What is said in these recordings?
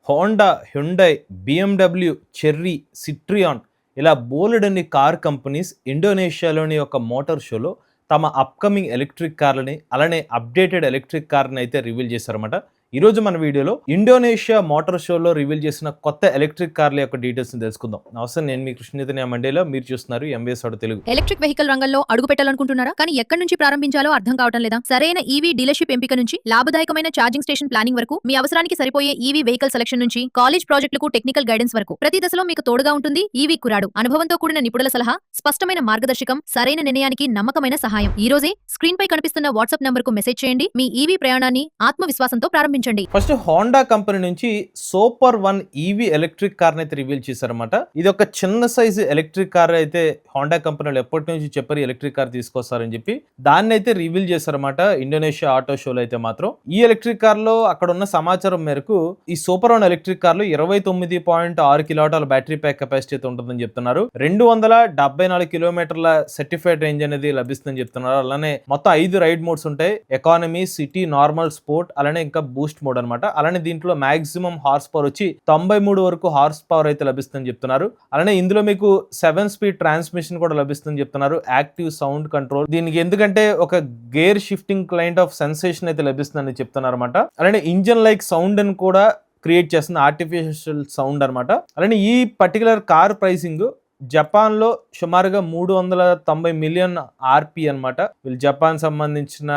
Honda, Hyundai, BMW, cherry, Citroen ఇలా బోలెడన్ని car companies ఇండోనేషియాలోని ఒక మోటార్ షోలో తమ అప్కమింగ్ ఎలక్ట్రిక్ కార్లని అలానే అప్డేటెడ్ ఎలక్ట్రిక్ కార్ని అయితే రివీల్ చేశారన్నమాట. ఈరోజు మన వీడియోలో ఇండోనేషియా మోటార్ షోలో రివీల్ చేసిన కొత్త ఎలక్ట్రిక్ కార్ల యొక్క డీటెయిల్స్ని తెలుసుకుందాం. నమస్తే, నేను మీ కృష్ణచైతన్య మండేలో, మీరు చూస్తున్నారు MBS auto Telugu. Electric vehicle రంగంలో అడుగు పెట్టాలనుకుంటున్నారా? కానీ ఎక్కడి నుంచి ప్రారంభించాలో అర్థం కావటం లేదా? సరైన ఈవీ డీలర్షిప్ ఎంపిక నుంచి లాభదాయకమైన ఛార్జింగ్ స్టేషన్ ప్లానింగ్ వరకు, మీ అవసరానికి సరిపోయే ఈవీ వెహికల్ సెలక్షన్ నుంచి కాలేజ్ ప్రాజెక్టులకు టెక్నికల్ గైడెన్స్ వరకు ప్రతి దశలో మీకు తోడుగా ఉంటుంది ఈవీ కురాడు. అనుభవంతో కూడిన నిపుణుల సలహా, స్పష్టమైన మార్గదర్శకం, సరైన నిర్ణయానికి నమ్మకమైన సహాయం. ఈ రోజే స్క్రీన్ పై కనిపిస్తున్న వాట్సాప్ నంబర్ కు మెసేజ్ చేయండి. మీ ఈవీ ప్రయాణాన్ని ఆత్మవిశ్వాసంతో ప్రారంభించండి. ఫస్ట్ హోండా కంపెనీ నుంచి సూపర్ 1 ఈవీ ఎలక్ట్రిక్ కార్ అయితే రివీల్ చేశారన్నమాట. ఇది ఒక చిన్న సైజు ఎలక్ట్రిక్ కార్ అయితే హోండా కంపెనీలు ఎప్పటి నుంచి చెప్పారు ఎలక్ట్రిక్ కార్ తీసుకొస్తారని చెప్పి దాన్ని అయితే రివీల్ చేశారన్నమాట ఇండోనేషియా ఆటో షోలో. అయితే మాత్రం ఈ ఎలక్ట్రిక్ కార్ లో అక్కడ ఉన్న సమాచారం మేరకు ఈ సూపర్ 1 ఎలక్ట్రిక్ కార్ లో 29.6 కిలోవాట్ల బ్యాటరీ ప్యాక్ కెపాసిటీ అయితే ఉంటుందని చెప్తున్నారు. 274 కిలోమీటర్ల సర్టిఫైడ్ రేంజ్ అనేది లభిస్తుందని చెప్తున్నారు. అలానే మొత్తం 5 రైడ్ మోడ్స్ ఉంటాయి: ఎకానమీ, సిటీ, నార్మల్, స్పోర్ట్, అలానే ఇంకా బూస్ట్ మోడ్ అనమాట. అలానే దీంట్లో మాక్సిమం హార్స్ పవర్ వచ్చి 93 వరకు హార్స్ పవర్ అయితే లభిస్తుందని చెప్తున్నారు. అలానే ఇందులో మీకు 7 స్పీడ్ ట్రాన్స్మిషన్ కూడా లభిస్తుందని చెప్తున్నారు. యాక్టివ్ సౌండ్ కంట్రోల్, దీనికి ఎందుకంటే ఒక gear shifting kind of sensation అయితే లభిస్తుందని చెప్తున్నారు అనమాట. అలానే ఇంజన్ లైక్ సౌండ్ అని కూడా క్రియేట్ చేస్తుంది, ఆర్టిఫిషియల్ సౌండ్ అనమాట. అలానే ఈ పర్టికులర్ కార్ ప్రైసింగ్ జపాన్ లో సుమారుగా 390 మిలియన్ ఆర్పి అనమాట. వీళ్ళు జపాన్ సంబంధించిన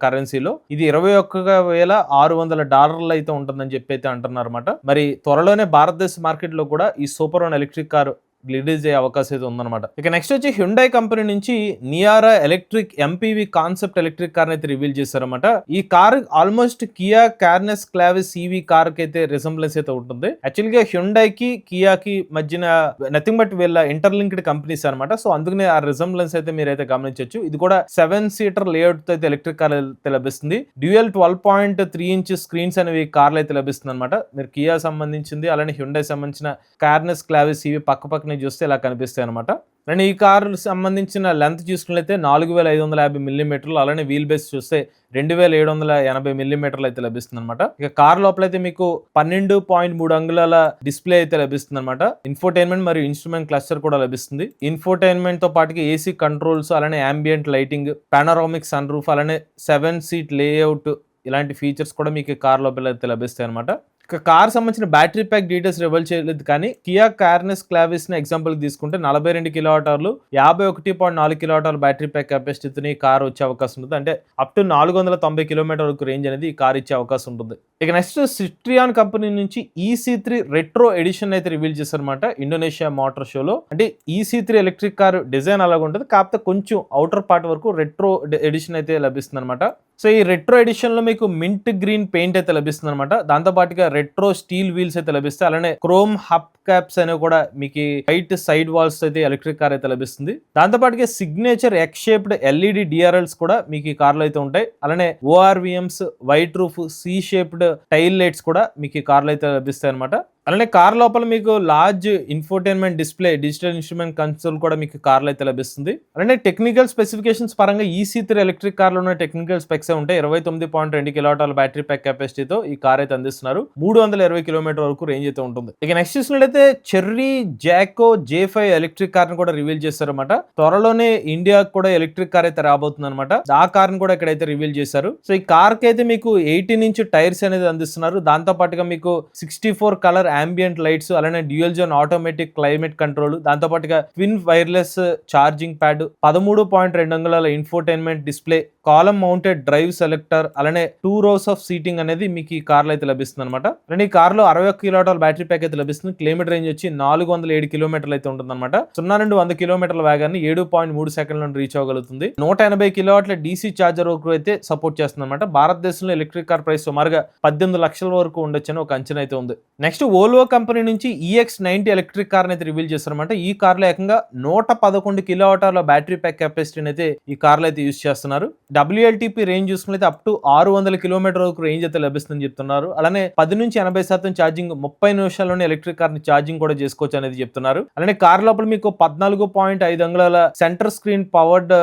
కరెన్సీలో ఇది $21,600 అయితే ఉంటుందని చెప్పి అయితే అంటున్నారు అనమాట. మరి త్వరలోనే భారతదేశ మార్కెట్ లో కూడా ఈ సూపర్ 1 ఎలక్ట్రిక్ కార్ రిలీజ్ అయ్యే అవకాశం అయితే ఉందన్నమాట. ఇక నెక్స్ట్ వచ్చి హ్యుండై కంపెనీ నుంచి నియారా electric MPV concept electric car అయితే రివీల్ చేశారన్నమాట. ఈ car almost Kia Carens Clavis EV car కి అయితే రిసెంబ్లెన్స్ అయితే ఉంటుంది. యాక్చువల్ గా హ్యుండైకి కియాకి మధ్యన నథింగ్ బట్ వీళ్ళ ఇంటర్లింక్డ్ కంపెనీస్ అనమాట. సో అందుకనే ఆ రిసెంబ్లెన్స్ అయితే మీరైతే గమనించవచ్చు. ఇది కూడా 7 సీటర్ లేఅవుట్ తో అయితే ఎలక్ట్రిక్ కార్ అయితే లభిస్తుంది. డ్యూయల్ 12.3 ఇంచ్ స్క్రీన్స్ అనేవి కార్లు అయితే లభిస్తుంది అనమాట. మీరు కియా సంబంధించింది అలానే హ్యుండై సంబంధించిన కార్నెస్ క్లావిస్ ఈవీ పక్క చూస్తే ఇలా కనిపిస్తాయి అనమాట. అండ్ ఈ కార్ సంబంధించిన లెంత్ చూసుకున్నట్లయితే 4550 మిల్లీమీటర్లు, అలానే వీల్ బేస్ చూస్తే 2780 మిల్లీమీటర్లు అయితే లభిస్తుంది అనమాట. ఇక కార్ లోపలైతే మీకు 12.3 అంగుళాల డిస్ప్లే అయితే లభిస్తుంది అనమాట. ఇన్ఫోటైన్మెంట్ మరియు ఇన్స్ట్రుమెంట్ క్లస్టర్ కూడా లభిస్తుంది. ఇన్ఫోటైన్మెంట్ తో పాటుగా ఏసీ కంట్రోల్స్, అలానే ambient lighting, panoramic sun roof, అలానే 7 సీట్ లేఅవుట్, ఇలాంటి ఫీచర్స్ కూడా మీకు కార్ లోపల అయితే లభిస్తాయి అనమాట. ఇక కార్ సంబంధించిన బ్యాటరీ ప్యాక్ డీటెయిల్స్ రివీల్ చేయలేదు, కానీ కియా కార్నెస్ క్లావిస్ ని ఎగ్జాంపుల్ తీసుకుంటే 42 కిలోవాటర్లు 51.4 కిలోవాటర్ల బ్యాటరీ ప్యాక్ కెపాసిటీతో ఈ కార్ వచ్చే అవకాశం ఉంటుంది. అంటే అప్ టు 490 కిలోమీటర్ వరకు రేంజ్ అనేది ఈ కార్ ఇచ్చే అవకాశం ఉంటుంది. ఇక నెక్స్ట్ సిట్రియాన్ కంపెనీ నుంచి EC3 రెట్రో ఎడిషన్ అయితే రివీల్ చేశారన్నమాట ఇండోనేషియా మోటార్ షోలో. అంటే EC3 ఎలక్ట్రిక్ కార్ డిజైన్ అలాగ ఉంటుంది, కాకపోతే కొంచెం అవుటర్ పార్ట్ వరకు రెట్రో ఎడిషన్ అయితే లభిస్తుంది అనమాట. సో ఈ రెట్రో ఎడిషన్ లో మీకు మింట్ గ్రీన్ పెయింట్ అయితే లభిస్తుంది అనమాట. దాంతో పాటుగా రెట్రో స్టీల్ వీల్స్ అయితే లభిస్తాయి. అలానే క్రోమ్ హబ్ క్యాప్స్ అనేవి కూడా మీకు వైట్ సైడ్ వాల్స్ అయితే ఎలక్ట్రిక్ కార్ అయితే లభిస్తుంది. దాంతో పాటుగా signature X shaped LED DRLs కూడా మీకు ఈ కార్లో అయితే ఉంటాయి. అలానే ORVMs, white roof, C shaped tile lights కూడా మీకు ఈ కార్లో అయితే లభిస్తాయి అనమాట. అలానే కార్ లోపల మీకు large infotainment display, digital instrument console కూడా మీకు కార్లో అయితే లభిస్తుంది. అలానే టెక్నికల్ స్పెసిఫికేషన్స్ పరంగా EC3 ఎలక్ట్రిక్ కార్లో ఉన్న టెక్నికల్ స్పెక్స్ ఉంటాయి. 29.2 కిలోవాట్ల బ్యాటరీ ప్యాక్ కెపాసిటీతో ఈ కార్ అయితే అందిస్తున్నారు. 320 కిలోమీటర్ వరకు రేంజ్ అయితే ఉంటుంది. ఇక నెక్స్ట్ చూసినట్లయితే చెర్రీ జాకో J5 ఎలక్ట్రిక్ కార్ ని కూడా రివీల్ చేశారన్నమాట. త్వరలోనే ఇండియా కూడా ఎలక్ట్రిక్ కార్ అయితే రాబోతుంది అనమాట. ఆ కార్ ని కూడా ఇక్కడైతే రివీల్ చేశారు. సో ఈ కార్ కి అయితే మీకు 18 ఇంచ్ టైర్స్ అనేది అందిస్తున్నారు. దాంతో పాటుగా మీకు 64 కలర్ అంబియంట్ లైట్స్, అలానే dual zone automatic climate control, దాంతో పాటుగా ట్విన్ వైర్లెస్ ఛార్జింగ్ ప్యాడ్, 13.2 అంగుళాల infotainment display, column mounted drive selector, అలానే 2 rows ఆఫ్ సీటింగ్ అనేది మీకు ఈ కార్లో అయితే లభిస్తుంది అనమాట. అలానే ఈ కార్లో 61 కిలోవాట్ల బ్యాటరీ ప్యాక్ అయితే లభిస్తుంది. కిలోమీటర్ రేంజ్ వచ్చి 407 కిలోమీటర్లు అయితే ఉంటుంది అనమాట. 0 నుండి 100 కిలోమీటర్ల వేగాన్ని 7.3 సెకండ్లను రీచ్ అవ్వగలుగుతుంది. 180 కిలోవాట్ల DC ఛార్జర్ వరకు అయితే సపోర్ట్ చేస్తుంది అనమాట. భారతదేశంలో ఎలక్ట్రిక్ కార్ ప్రైస్ సుమారుగా 18 లక్షల వరకు ఉండొచ్చని ఒక అంచనా అయితే ఉంది. నెక్స్ట్ వోల్వో కంపెనీ నుంచి EX90 ఎలక్ట్రిక్ కార్ అయితే రివీల్ చేస్తారన్నమాట. ఈ కార్లో ఏకంగా 111 కిలోవాట్ల బ్యాటరీ ప్యాక్ కెపాసిటీని అయితే ఈ కార్లో అయితే యూజ్ చేస్తున్నారు. WLTP రేంజ్ చూసుకున్నైతే అప్ టు 600 కిలోమీటర్ వరకు రేంజ్ అయితే లభిస్తుందని చెప్తున్నారు. అలానే 10 నుంచి 80% ఛార్జింగ్ 30 నిమిషాల్లోనే ఎలక్ట్రిక్ కార్ ని ఛార్జింగ్ కూడా చేసుకోవచ్చు అనేది చెప్తున్నారు. అలానే కార్ లోపల మీకు 14.5 అంగుళాల సెంటర్ స్క్రీన్ పవర్డ్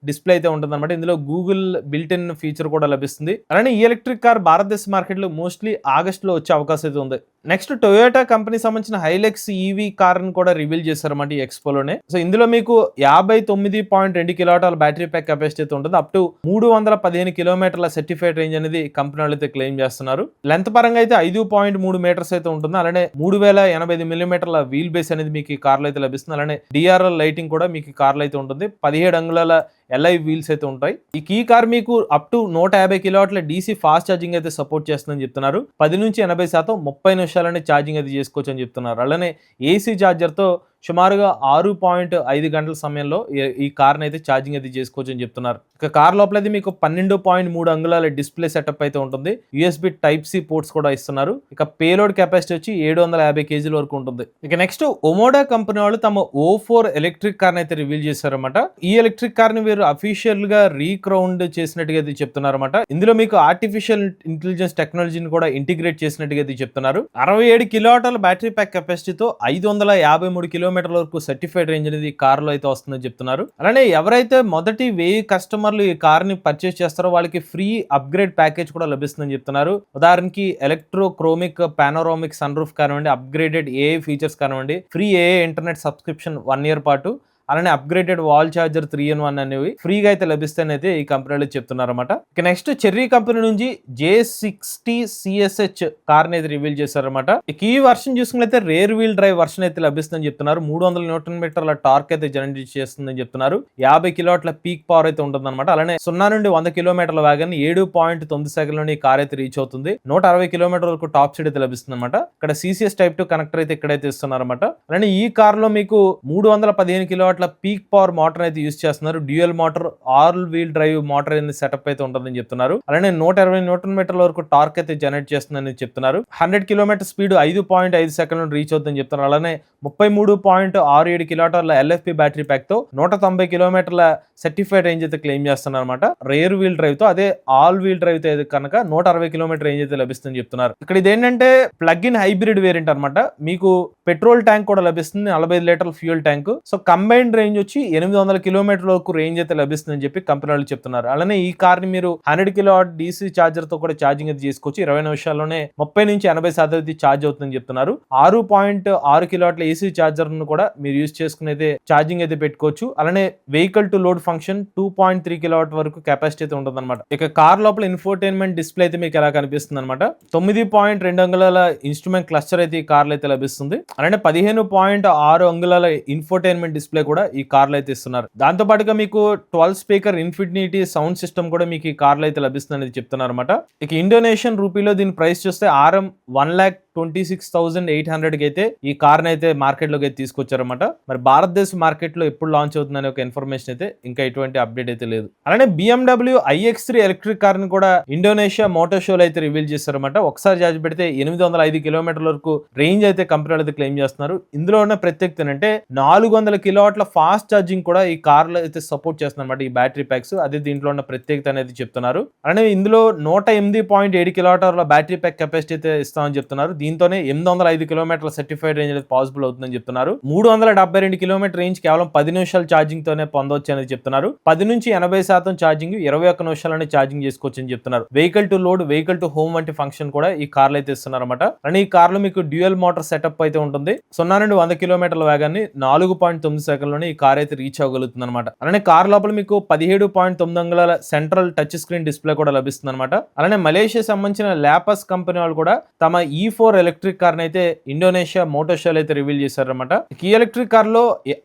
డిస్ప్లే అయితే ఉంటుంది అనమాట. ఇందులో గూగుల్ బిల్ట్ ఇన్ ఫీచర్ కూడా లభిస్తుంది. అలానే ఈ ఎలక్ట్రిక్ కార్ భారతదేశ మార్కెట్లో మోస్ట్లీ ఆగస్టులో వచ్చే అవకాశం అయితే ఉంది. నెక్స్ట్ టొయోటా కంపెనీ సంబంధించిన హైలెక్స్ ఈవీ కార్ ని కూడా రివీల్ చేశారన్నమాట ఈ ఎక్స్పోలోనే. సో ఇందులో మీకు 59.2 కిలోవాట్ల బ్యాటరీ ప్యాక్ కెపాసిటీ అయితే ఉంటుంది. అప్ టు 315 కిలోమీటర్ల సర్టిఫైడ్ రేంజ్ అనేది కంపెనీ వాళ్ళు అయితే క్లెయిమ్ చేస్తున్నారు. లెంత్ పరంగా అయితే 5.3 మీటర్స్ అయితే ఉంటుంది. అలానే 3085 మిల్లీమీటర్ల వీల్ బేస్ అనేది మీకు ఈ కార్లో అయితే లభిస్తుంది. అలానే డిఆర్ఎల్ లైటింగ్ కూడా మీకు ఈ కార్లో అయితే ఉంటుంది. 17 అంగుళాల ఎల్ఐ వీల్స్ అయితే ఉంటాయి. ఈ కార్ మీకు అప్ టు 150 కిలోవాట్ల డీసీ ఫాస్ట్ ఛార్జింగ్ అయితే సపోర్ట్ చేస్తుందని చెప్తున్నారు. 10 నుంచి 80% 30 నిమిషాలనే ఛార్జింగ్ అయితే చేసుకోవచ్చు అని చెప్తున్నారు. అలానే ఏసీ ఛార్జర్తో సుమారుగా 6.5 గంటల సమయంలో ఈ కార్ని అయితే ఛార్జింగ్ అయితే చేసుకోవచ్చు అని చెప్తున్నారు. ఇక కార్ లోపల అయితే మీకు 12.3 అంగుళాల డిస్ప్లే సెటప్ అయితే ఉంటుంది. యూఎస్బి టైప్ సి పోర్ట్స్ కూడా ఇస్తున్నారు. ఇక పేలోడ్ కెపాసిటీ వచ్చి 750 కేజీల వరకు ఉంటుంది. ఇక నెక్స్ట్ ఒమోడా కంపెనీ వాళ్ళు తమ O4 ఎలక్ట్రిక్ కార్ని అయితే రివీల్ చేశారన్నమాట. ఈ ఎలక్ట్రిక్ కార్ని వీరు అఫీషియల్ గా రీక్రౌండ్ చేసినట్టుగా అయితే చెప్తున్నారన్నమాట. ఇందులో మీకు ఆర్టిఫిషియల్ ఇంటెలిజెన్స్ టెక్నాలజీని కూడా ఇంటిగ్రేట్ చేసినట్టుగా అయితే చెప్తున్నారు. 67 కిలోవాట్ల బ్యాటరీ ప్యాక్ కెపాసిటీతో 553 కిలోమీటర్ల వరకు సర్టిఫైడ్ రేంజ్ అనేది ఈ కార్ లో అయితే వస్తుందని చెప్తున్నారు. అలానే ఎవరైతే మొదటి 1000 కస్టమర్లు ఈ కార్ ని పర్చేస్ చేస్తారో వాళ్ళకి ఫ్రీ అప్గ్రేడ్ ప్యాకేజ్ కూడా లభిస్తుందని చెప్తున్నారు. ఉదాహరణకి ఎలక్ట్రోక్రోమిక్ పానోరామిక్ సన్ రూఫ్ కానివ్వండి, అప్గ్రేడెడ్ ఏఐ ఫీచర్స్ కానివ్వండి, free AI internet subscription 1 year పాటు, అలానే అప్గ్రేడెడ్ వాల్ ఛార్జర్ 3-in-1 అనేవి ఫ్రీగా అయితే లభిస్తాయని ఈ కంపెనీలో చెప్తున్నారన్నమాట. ఇక నెక్స్ట్ చెర్రీ కంపెనీ నుంచి J60 CSH కార్ అయితే రివీల్ చేశారన్నమాట. ఇక ఈ వర్షన్ చూసుకున్నట్లయితే రేర్ వీల్ డ్రైవ్ వర్షన్ అయితే లభిస్తుందని చెప్తున్నారు. 300 న్యూటన్ మీటర్ల టార్క్ అయితే జనరేట్ చేస్తుందని చెప్తున్నారు. 50 కిలోవాట్ల పీక్ పవర్ అయితే ఉంటుందన్నమాట. అలానే 0 నుండి 100 కిలోమీటర్ల వేగాన్ని 7.9 సెకండ్లోని కార్ అయితే రీచ్ అవుతుంది. 160 కిలోమీటర్ల వరకు టాప్ స్పీడ్ అయితే లభిస్తుంది అనమాట. ఇక్కడ CCS Type 2 కనెక్టర్ అయితే ఇక్కడైతే ఇస్తున్నారన్నమాట. అలానే ఈ కార్ లో మీకు 315 కిలోవాట్ల పీక్ పవర్ మోటార్ అయితే యూజ్ చేస్తున్నారు. Dual motor, all wheel drive motor అనేది సెటప్ అయితే ఉంటుందని చెప్తున్నారు. అలానే 120 న్యూటన్ మీటర్ల వరకు టార్క్ అయితే జనరేట్ చేస్తుందని చెప్తున్నారు. 100 కిలోమీటర్ స్పీడ్ 5.5 సెకండ్లు రీచ్ అవుతుందని చెప్తున్నారు. అలానే 33.67 కిలోవాట్ల LFP బ్యాటరీ ప్యాక్ తో 190 కిలోమీటర్ల సర్టిఫైడ్ రేంజ్ అయితే క్లెయిమ్ చేస్తున్నారు అనమాట. రేర్ వీల్ డ్రైవ్ తో, అదే ఆల్ వీల్ డ్రైవ్ తో కనుక 160 కిలోమీటర్ రేంజ్ అయితే లభిస్తుందని చెప్తున్నారు. ఇక్కడ ఇదేంటంటే ప్లగ్ ఇన్ హైబ్రిడ్ వేరియంట్ అనమాట. మీకు పెట్రోల్ ట్యాంక్ కూడా లభిస్తుంది, 45 లీటర్ల fuel tank. So combine range వచ్చి 800 కిలోమీటర్ల వరకు రేంజ్ అయితే లభిస్తుందని చెప్పి కంపెనీ వాళ్ళు చెప్తున్నారు. అలానే ఈ కార్ ని మీరు 100 కిలోవాట్ డీసీ ఛార్జర్ తో కూడా ఛార్జింగ్ అయితే చేసుకోవచ్చు. 20 నిమిషాల్లోనే 30 నుంచి 80% అయితే ఛార్జ్ అవుతుందని చెప్తున్నారు. 6.6 కిలోవాట్ల ఏసీ ఛార్జర్ ను కూడా మీరు యూజ్ చేసుకుని అయితే ఛార్జింగ్ అయితే పెట్టుకోవచ్చు. అలానే vehicle to load function 2.3 kilowatt వరకు కెపాసిటీ అయితే ఉంటుంది అనమాట. ఇక కార్ లోపల ఇన్ఫోటైన్మెంట్ డిస్ప్లే అయితే మీకు ఎలా కనిపిస్తుంది అనమాట. 9.2 అంగుళాల ఇన్స్ట్రుమెంట్ క్లస్టర్ అయితే ఈ కార్ లో అయితే లభిస్తుంది. అలానే 15.6 అంగుళాల ఇన్ఫోటైన్మెంట్ డిస్ప్లే కూడా ఈ కార్లో అయితే ఇస్తున్నారు. దాంతో పాటుగా మీకు 12 స్పీకర్ ఇన్ఫినిటీ సౌండ్ సిస్టమ్ కూడా మీకు ఈ కార్లో అయితే లభిస్తుంది అనేది చెప్తున్నారు అనమాట. ఇక ఇండోనేషియన్ రూపీలో దీని ప్రైస్ చూస్తే RM 1,26,800 కి అయితే ఈ కార్ అయితే మార్కెట్ లోకి అయితే తీసుకొచ్చారన్నమాట. మరి భారతదేశ మార్కెట్ లో ఎప్పుడు లాంచ్ అవుతుందనే ఒక ఇన్ఫర్మేషన్ అయితే ఇంకా ఎటువంటి అప్డేట్ అయితే లేదు. అలానే BMW iX3 ఎలక్ట్రిక్ కార్ ని కూడా ఇండోనేషియా మోటార్ షోలో అయితే రివీల్ చేశారన్నమాట. ఒకసారి ఛార్జ్ పెడితే 805 కిలోమీటర్ల వరకు రేంజ్ అయితే కంపెనీ అయితే క్లెయిమ్ చేస్తున్నారు. ఇందులో ఉన్న ప్రత్యేకత అంటే 400 కిలోవాట్ల ఫాస్ట్ ఛార్జింగ్ కూడా ఈ కార్ లో అయితే సపోర్ట్ చేస్తుంది అనమాట. ఈ బ్యాటరీ ప్యాక్స్ అదే దీంట్లో ఉన్న ప్రత్యేకత అనేది చెప్తున్నారు. అలానే ఇందులో 108.7 కిలోవాట్ల బ్యాటరీ ప్యాక్ కెపాసిటీ అయితే ఇస్తామని చెప్తున్నారు. దీంతోనే 805 కిలోమీటర్ల సర్టిఫైడ్ రేంజ్ అనేది పాసిబుల్ అవుతుందని చెప్తున్నారు. 372 కిలోమీటర్ రేంజ్ కేవలం 10 నిమిషాల ఛార్జింగ్ తోనే పొందవచ్చు అనేది చెప్తున్నారు. 10 నుంచి 80% ఛార్జింగ్ 21 నిమిషాలని ఛార్జింగ్ చేసుకోవచ్చు అని చెప్తున్నారు. Vehicle to load, vehicle to home వంటి ఫంక్షన్ కూడా ఈ కార్లో అయితే ఇస్తున్నారు అనమాట. అండ్ ఈ కార్ లో మీకు డ్యూయల్ మోటార్ సెటప్ అయితే ఉంటుంది. 0 నుండి 100 కిలోమీటర్ల వేగాన్ని 4.9 సెకండ్లోనే ఈ కార్ అయితే రీచ్ అవ్వగలుగుతుంది అనమాట. అలానే కార్ లోపల మీకు 17.9 అంగుళాల సెంట్రల్ టచ్ స్క్రీన్ డిస్ప్లే కూడా లభిస్తుంది అనమాట. అలానే మలేషియా సంబంధించిన లాపస్ కంపెనీ వాళ్ళు కూడా తమ E4 ఎలక్ట్రిక్ కార్ అయితే ఇండోనేషియా మోటార్ షోలో అయితే రివీల్ చేశారన్నమాట. ఈ ఎలక్ట్రిక్ కార్ లో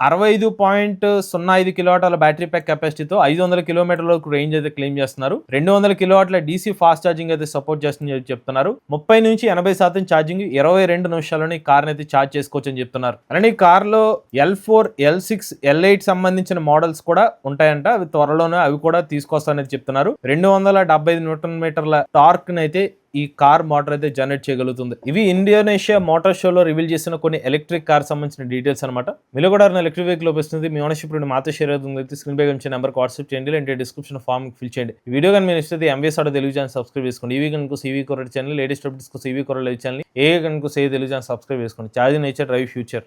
65.05 కిలోవాట్ల బ్యాటరీ ప్యాక్ కెపాసిటీతో 500 కిలోమీటర్ల వరకు రేంజ్ అయితే క్లెయిమ్ చేస్తున్నారు. 200 కిలోవాట్ల డీసీ ఫాస్ట్ ఛార్జింగ్ అయితే సపోర్ట్ చేస్తుందని చెప్తున్నారు. 30 నుంచి 80% ఛార్జింగ్ 22 నిమిషాల్లోనే ఈ కార్ అయితే ఛార్జ్ చేసుకోవచ్చు అని చెప్తున్నారు. అలానే ఈ కార్ లో L4, L6, L8 సంబంధించిన మోడల్స్ కూడా ఉంటాయంట. అవి త్వరలోనే అవి కూడా తీసుకొస్తానని చెప్తున్నారు. 275 న్యూటన్ మీటర్ల టార్క్ అయితే ఈ కార్ మోటార్ అయితే జనరేట్ చేయగలుగుతుంది. ఇవి ఇండోనేషియా మోటార్ షోలో రివీల్ చేసిన కొన్ని ఎలక్ట్రిక్ కార్ సంబంధించిన డీటెయిల్స్ అనమాట. మీలో కూడా ఎలక్ట్రిక్ వెహికల్ వస్తుంది. మీ ఓనర్షిప్ మాతో షేర్ అవుతుంది. స్క్రీన్ పై ఇచ్చే నెంబర్ వాట్సాప్ చేయండి, లేదంటే డిస్క్రిప్షన్ ఫామ్ ఫిల్ చేయండి. ఈ వీడియో కానీ మీరు ఇస్తే MVS auto Telugu channel subscribe చేసుకోండి. ఈవీ కనుక CV కొరడ్ ఛానల్, లేటెస్ట్ అప్డేట్స్ ఈవీ కొరడ్ లైవ్ ఛానల్, ఏ కనుక తెలుగు ఛానల్ సబ్స్క్రైబ్ చేసుకోండి. Charging nature drive future.